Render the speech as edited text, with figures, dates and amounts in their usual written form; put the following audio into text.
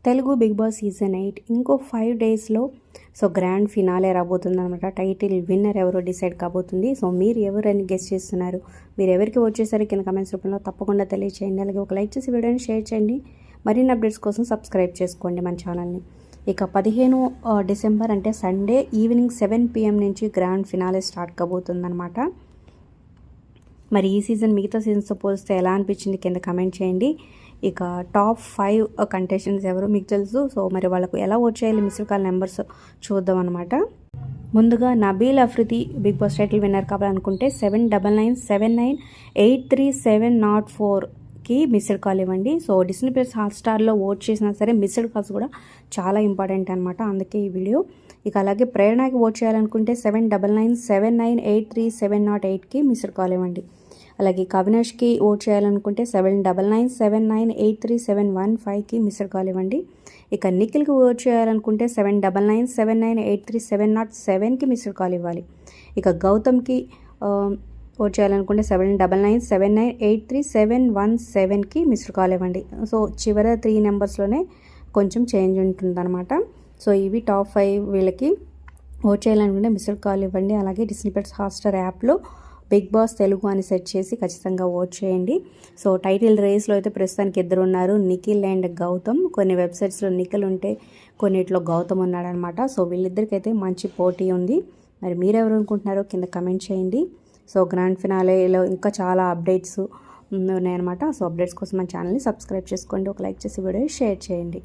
Telugu big boss season 8 ఇంకో 5 డేస్లో so grand finale రాబోతుంది అనమాట. టైటిల్ విన్నర్ ఎవరో డిసైడ్ కాబోతుంది. సో మీరు ఎవరని గెస్ చేస్తున్నారు, మీరు ఎవరికి వచ్చేసరికి కింద కమెంట్స్ రూపంలో తప్పకుండా తెలియచేయండి. అలాగే ఒక లైక్ చేసి వీడియోని షేర్ చేయండి. మరిన్ని అప్డేట్స్ కోసం సబ్స్క్రైబ్ చేసుకోండి మన ఛానల్ని. ఇక 15 డిసెంబర్ అంటే సండే ఈవినింగ్ 7 PM నుంచి గ్రాండ్ ఫినాలే స్టార్ట్ కాబోతుంది అనమాట. మరి ఈ సీజన్ మిగతా సీజన్స్తో పోలిస్తే ఎలా అనిపించింది కింద కమెంట్ చేయండి. ఇక టాప్ 5 కంటెస్టెంట్స్ ఎవరో మీకు తెలుసు. సో మరి వాళ్ళకు ఎలా వచ్చేయాలి మిస్డ్ కాల్ నెంబర్స్ చూద్దాం అనమాట. ముందుగా Nabeel Afridi Bigg Boss title winner కావాలనుకుంటే 7997983704కి మిస్డ్ కాల్ ఇవ్వండి. సో డిస్నీ ప్లస్ హాట్స్టార్లో ఓట్ చేసినా సరే మిస్డ్ కాల్స్ కూడా చాలా ఇంపార్టెంట్ అనమాట, అందుకే ఈ వీడియో. ఇక అలాగే ప్రేరణకి ఓట్ చేయాలనుకుంటే 7997983708కి మిస్డ్ కాల్ ఇవ్వండి. అలాగే కవినాష్కి ఓట్ చేయాలనుకుంటే 7997983715కి మిస్డ్ కాల్ ఇవ్వండి. ఇక నిఖిల్కి ఓట్ చేయాలనుకుంటే 7997983707కి మిస్డ్ కాల్ ఇవ్వాలి. ఇక గౌతమ్కి ఓట్ చేయాలనుకుంటే 7997983717కి మిస్డ్ కాల్ ఇవ్వండి. సో చివరి 3 నెంబర్స్లోనే కొంచెం చేంజ్ ఉంటుందన్నమాట. సో ఇవి టాప్ 5 వీళ్ళకి ఓట్ చేయాలనుకుంటే మిస్డ్ కాల్ ఇవ్వండి. అలాగే డిస్నీ ప్లస్ హాట్స్టార్ యాప్లో బిగ్ బాస్ తెలుగు అని సెర్చ్ చేసి ఖచ్చితంగా ఓట్ చేయండి. సో టైటిల్ రేస్లో అయితే ప్రస్తుతానికి 2 ఉన్నారు, నిఖిల్ అండ్ గౌతమ్. కొన్ని వెబ్సైట్స్లో నిఖిల్ ఉంటే కొన్నిట్లో గౌతమ్ ఉన్నాడనమాట. సో వీళ్ళిద్దరికైతే మంచి పోటీ ఉంది. మరి మీరెవరు అనుకుంటున్నారో కింద కమెంట్ చేయండి. సో గ్రాండ్ ఫినాలేలో ఇంకా చాలా అప్డేట్స్ ఉన్నాయన్నమాట. సో అప్డేట్స్ కోసం మన ఛానల్ని సబ్స్క్రైబ్ చేసుకోండి. ఒక లైక్ చేసి వీడియో షేర్ చేయండి.